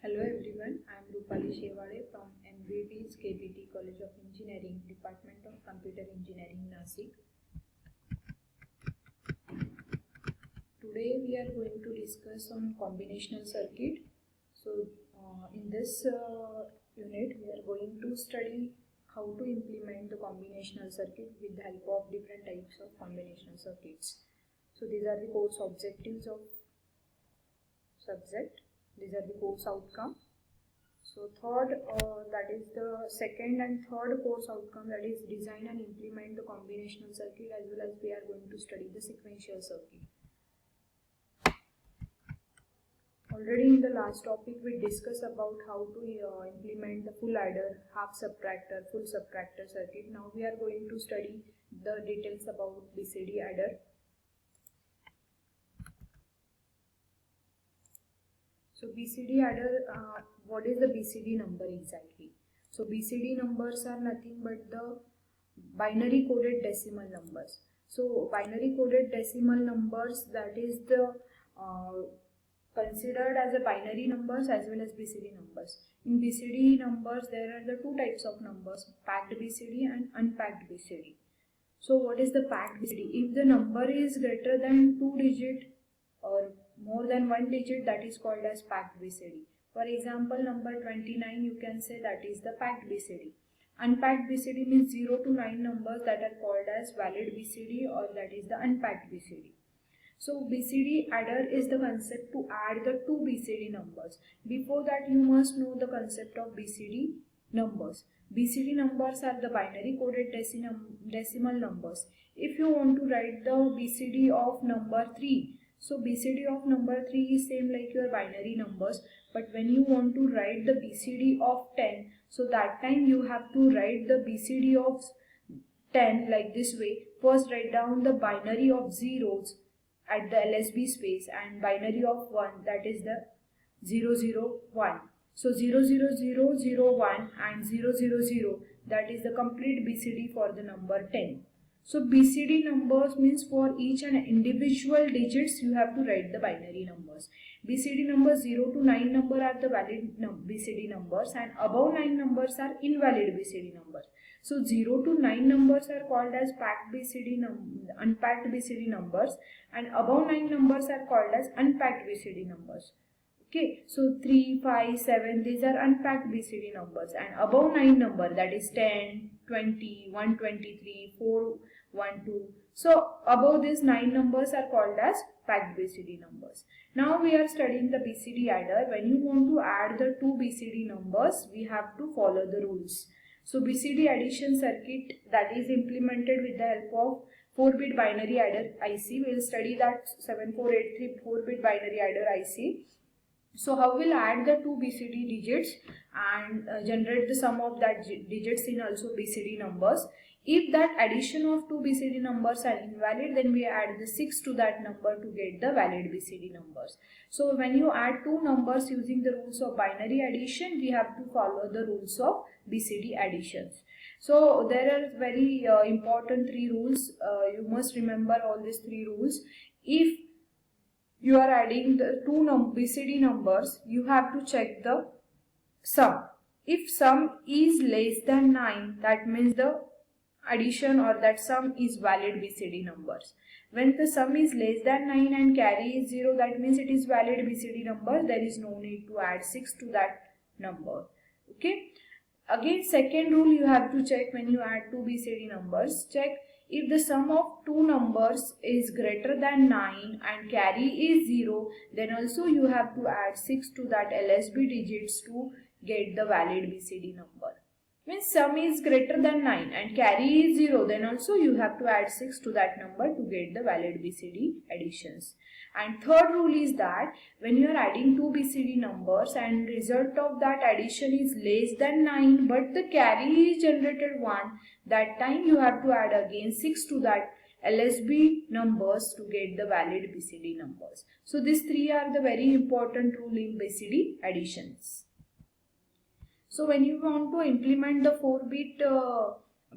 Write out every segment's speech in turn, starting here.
Hello everyone, I am Rupali Shevade from MBT's KBT College of Engineering, Department of Computer Engineering, Nasik. Today we are going to discuss on combinational circuit. So in this unit we are going to study how to implement the combinational circuit with the help of different types of combinational circuits. So these are the course objectives of subject. These are the course outcome. So that is the second and third course outcome, that is design and implement the combinational circuit, as well as we are going to study the sequential circuit. Already in the last topic we discussed about how to implement the full adder, half subtractor, full subtractor circuit. Now we are going to study the details about Bcd adder. So Bcd adder, what is the Bcd number exactly? So Bcd numbers are nothing but the binary coded decimal numbers. So binary coded decimal numbers, that is the considered as a binary numbers as well as Bcd numbers. In Bcd numbers there are the two types of numbers, packed Bcd and unpacked Bcd. So what is the packed Bcd? If the number is greater than 2 digit or more than 1 digit, that is called as packed Bcd. For example, number 29, you can say that is the packed Bcd. Unpacked Bcd means 0 to 9 numbers that are called as valid Bcd, or that is the unpacked Bcd. So Bcd adder is the concept to add the two Bcd numbers. Before that you must know the concept of Bcd numbers. Bcd numbers are the binary coded decimal numbers. If you want to write the Bcd of number 3, so Bcd of number 3 is same like your binary numbers, but when you want to write the Bcd of 10, so that time you have to write the Bcd of 10 like this way. First write down the binary of zeros at the LSB space and binary of 1, that is the 001. So 00001 and 000, that is the complete Bcd for the number 10. So Bcd numbers means for each and individual digits you have to write the binary numbers. Bcd numbers 0 to 9 number are the valid Bcd numbers, and above 9 numbers are invalid Bcd numbers. So 0 to 9 numbers are called as packed Bcd unpacked Bcd numbers, and above 9 numbers are called as unpacked Bcd numbers. Okay, so 3, 5, 7, these are unpacked Bcd numbers, and above 9 number, that is 10, 20, 123, 4, 1, 2. So above these 9 numbers are called as packed Bcd numbers. Now we are studying the Bcd adder. When you want to add the two Bcd numbers, we have to follow the rules. So Bcd addition circuit, that is implemented with the help of 4-bit binary adder IC. We will study that 7483 4-bit binary adder IC. So how we'll add the two Bcd digits and generate the sum of that digits in also Bcd numbers. If that addition of two Bcd numbers are invalid, then we add the 6 to that number to get the valid Bcd numbers. So when you add two numbers using the rules of binary addition, we have to follow the rules of Bcd additions. So there are very important 3 rules. You must remember all these 3 rules. If you are adding the two Bcd numbers, you have to check the sum. If sum is less than 9, that means the addition or that sum is valid Bcd numbers. When the sum is less than 9 and carry is 0, that means it is valid Bcd number. There is no need to add 6 to that number. Okay. Again, second rule you have to check when you add two Bcd numbers. Check if the sum of two numbers is greater than 9 and carry is 0, then also you have to add 6 to that LSB digits to get the valid Bcd number. When sum is greater than 9 and carry is 0, then also you have to add 6 to that number to get the valid Bcd additions. And third rule is that when you are adding two Bcd numbers and result of that addition is less than 9 but the carry is generated 1, that time you have to add again 6 to that LSB numbers to get the valid Bcd numbers. So these 3 are the very important rule in Bcd additions. So when you want to implement the 4-bit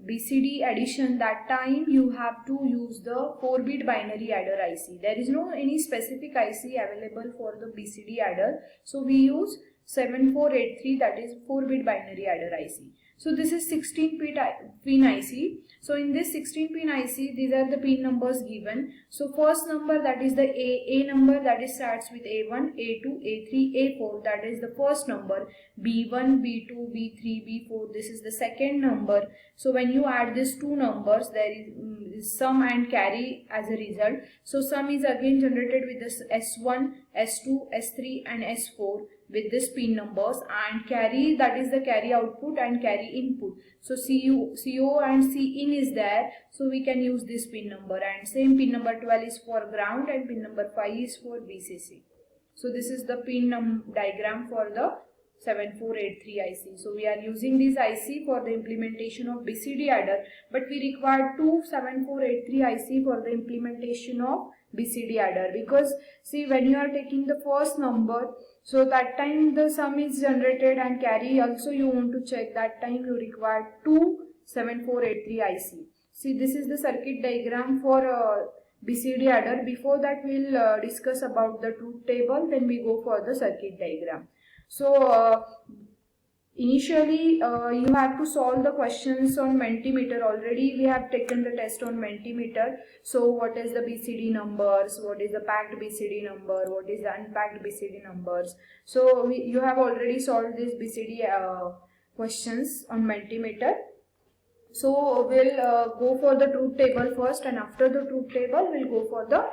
Bcd addition, that time you have to use the 4-bit binary adder IC. There is no any specific IC available for the Bcd adder. So we use 7483, that is 4-bit binary adder IC. So this is 16-pin IC. So in this 16-pin IC, these are the pin numbers given. So first number, that is the A number, that is starts with A1, A2, A3, A4, that is the first number. B1, B2, B3, B4, this is the second number. So when you add these two numbers, there is sum and carry as a result. So sum is again generated with this S1, S2, S3 and S4 with this pin numbers, and carry, that is the carry output and carry input. So CO and Cin is there, so we can use this pin number, and same pin number 12 is for ground and pin number 5 is for VCC. So this is the pin diagram for the 7483 IC. So we are using this IC for the implementation of BCD adder, but we require two 7483 IC for the implementation of BCD adder, because see, when you are taking the first number, so that time the sum is generated and carry also you want to check, that time you require two 7483 IC. See, this is the circuit diagram for BCD adder. Before that we will discuss about the truth table, then we go for the circuit diagram. So initially you have to solve the questions on Mentimeter. Already we have taken the test on Mentimeter. So what is the BCD numbers, what is the packed BCD number, what is the unpacked BCD numbers. So you have already solved these BCD questions on Mentimeter. So we'll go for the truth table first, and after the truth table we'll go for the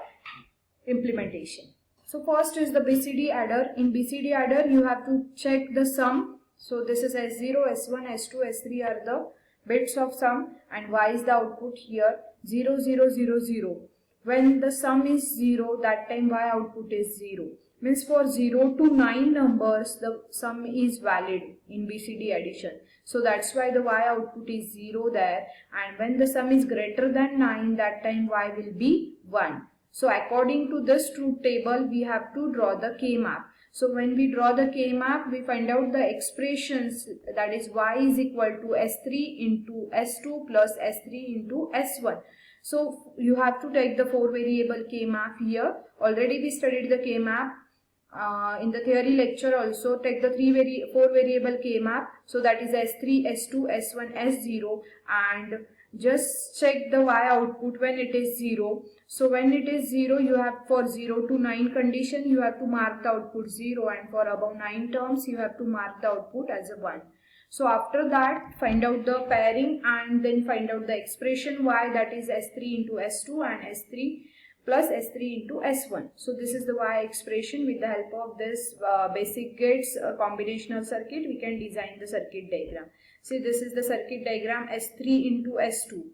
implementation. So first is the BCD adder. In BCD adder you have to check the sum. So this is S0, S1, S2, S3 are the bits of sum, and Y is the output here, 0, 0, 0, 0. When the sum is 0, that time Y output is 0. Means for 0 to 9 numbers, the sum is valid in BCD addition. So that's why the Y output is 0 there. And when the sum is greater than 9, that time Y will be 1. So according to this truth table, we have to draw the K-map. So when we draw the K-map, we find out the expressions, that is Y is equal to S3 into S2 plus S3 into S1. So you have to take the 4 variable K-map here. Already we studied the K-map in the theory lecture also. Take the 4 variable K-map. So that is S3, S2, S1, S0, and just check the Y output when it is 0. So when it is 0, you have for 0 to 9 condition, you have to mark the output 0, and for above 9 terms, you have to mark the output as a 1. So after that, find out the pairing and then find out the expression Y, that is S3 into S2 and S3 plus S3 into S1. So this is the Y expression. With the help of this basic gates combinational circuit, we can design the circuit diagram. See, this is the circuit diagram, S3 into S2.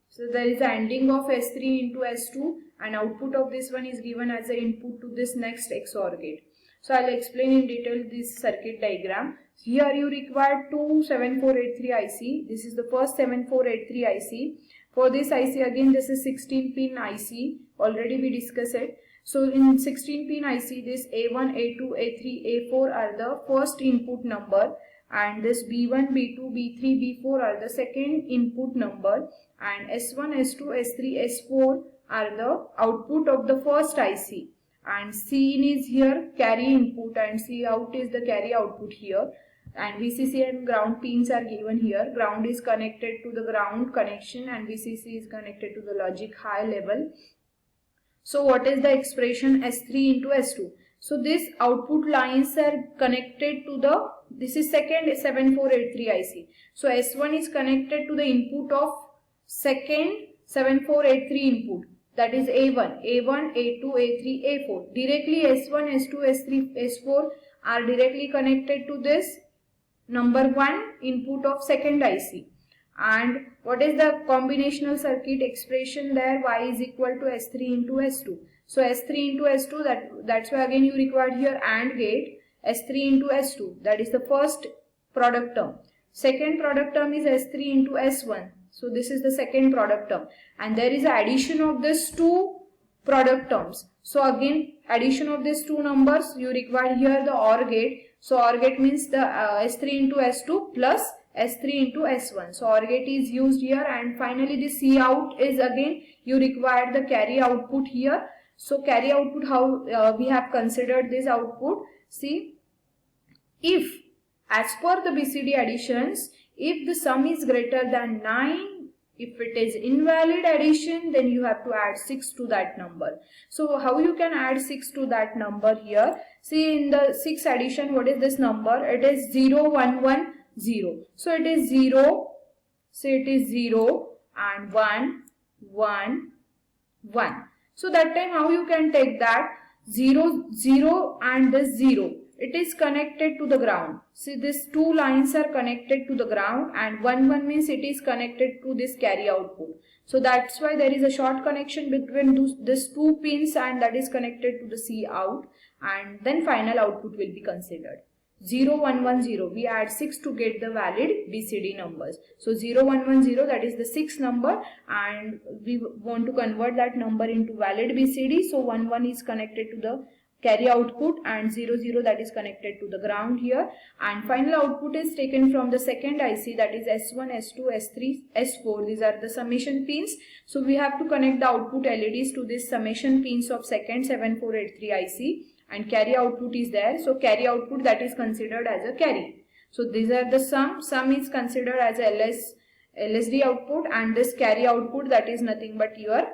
So there is an ending of S3 into S2, and output of this one is given as an input to this next XOR gate. So I'll explain in detail this circuit diagram. Here you require two 7483 IC. This is the first 7483 IC. For this IC, again this is 16-pin IC. Already we discussed it. So in 16-pin IC, this A1, A2, A3, A4 are the first input number, and this B1, B2, B3, B4 are the second input number, and S1, S2, S3, S4 are the output of the first IC, and C in is here carry input, and C out is the carry output here, and VCC and ground pins are given here. Ground is connected to the ground connection and VCC is connected to the logic high level. So what is the expression S3 into S2? So this output lines are connected to the, this is second 7483 IC. So S1 is connected to the input of second 7483 input, that is A1, A2, A3, A4. Directly S1, S2, S3, S4 are directly connected to this number 1 input of second IC. And what is the combinational circuit expression there? Y is equal to S3 into S2. So S3 into S2, that's why again you required here AND gate, S3 into S2, that is the first product term. Second product term is S3 into S1. So this is the second product term, and there is addition of these two product terms. So again addition of these two numbers, you require here the OR gate. So OR gate means the S3 into S2 plus S3 into S1. So OR gate is used here, and finally the C out is again you require the carry output here. So carry output, how we have considered this output. See, if, as per the BCD additions, if the sum is greater than 9, if it is invalid addition, then you have to add 6 to that number. So how you can add 6 to that number here? See, in the 6 addition, what is this number? It is 0, 1, 1, 0. So it is 0, say it is 0 and 1, 1, 1. So that time how you can take that? 0, 0 and this 0. It is connected to the ground. See, these two lines are connected to the ground, and 1, 1 means it is connected to this carry output. So that's why there is a short connection between these two pins, and that is connected to the C out, and then final output will be considered. 0, 1, 1, 0. We add 6 to get the valid BCD numbers. So 0, 1, 1, 0, that is the 6th number, and we want to convert that number into valid BCD. So 1, 1 is connected to the carry output, and 0, 0 that is connected to the ground here, and final output is taken from the second IC, that is S1, S2, S3, S4. These are the summation pins. So we have to connect the output LEDs to this summation pins of second 7483 IC, and carry output is there. So carry output, that is considered as a carry. So these are the sum is considered as a LSD output, and this carry output, that is nothing but your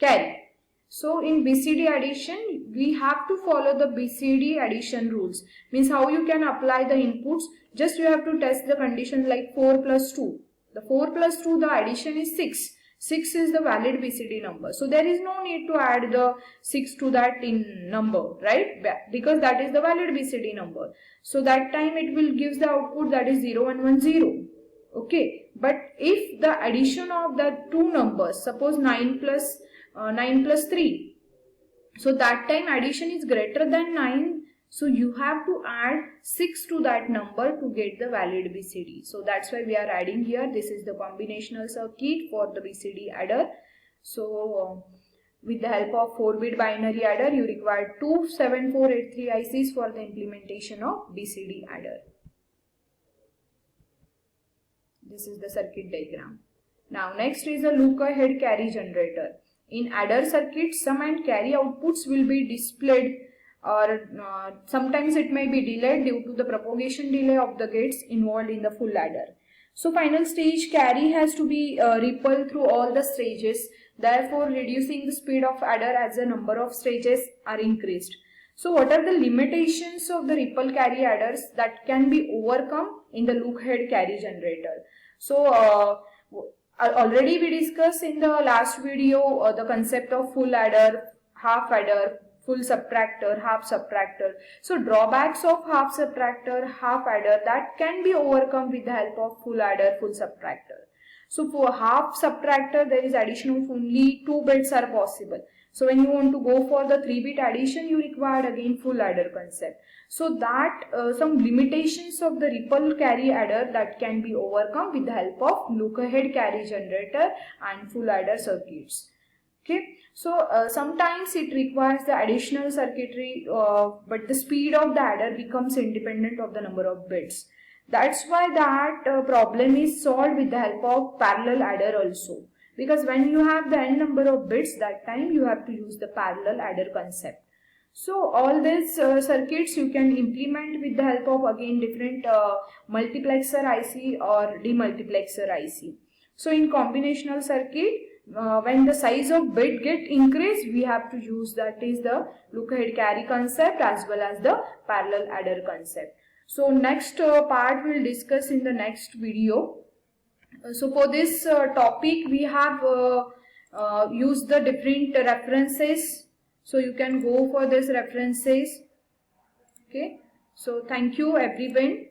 carry. So in BCD addition, we have to follow the BCD addition rules. Means how you can apply the inputs. Just you have to test the condition like 4 plus 2. The 4 plus 2, the addition is 6. 6 is the valid BCD number. So there is no need to add the 6 to that in number, right? Because that is the valid BCD number. So that time it will give the output, that is 0, 1, 1, 0. Okay. But if the addition of the two numbers, suppose 9 plus 3. So that time addition is greater than 9. So you have to add 6 to that number to get the valid BCD. So that's why we are adding here. This is the combinational circuit for the BCD adder. So with the help of 4-bit binary adder, you require two 7483 ICs for the implementation of BCD adder. This is the circuit diagram. Now next is a look-ahead carry generator. In adder circuit, sum and carry outputs will be displayed, or sometimes it may be delayed due to the propagation delay of the gates involved in the full adder. So final stage carry has to be rippled through all the stages, therefore reducing the speed of adder as the number of stages are increased. So what are the limitations of the ripple carry adders that can be overcome in the look-ahead carry generator? So already we discussed in the last video the concept of full adder, half adder, full subtractor, half subtractor. So drawbacks of half subtractor, half adder, that can be overcome with the help of full adder, full subtractor. So for half subtractor, there is addition of only 2 bits are possible. So when you want to go for the 3-bit addition, you require again full adder concept. So that some limitations of the ripple carry adder that can be overcome with the help of look-ahead carry generator and full adder circuits. Okay, so sometimes it requires the additional circuitry, but the speed of the adder becomes independent of the number of bits. That's why that problem is solved with the help of parallel adder also. Because when you have the n number of bits, that time you have to use the parallel adder concept. So all these circuits you can implement with the help of again different multiplexer IC or demultiplexer IC. So in combinational circuit, when the size of bit get increased, we have to use, that is the look-ahead carry concept as well as the parallel adder concept. So next part we will discuss in the next video. So for this topic we have used the different references. So you can go for these references. Okay. So thank you everyone.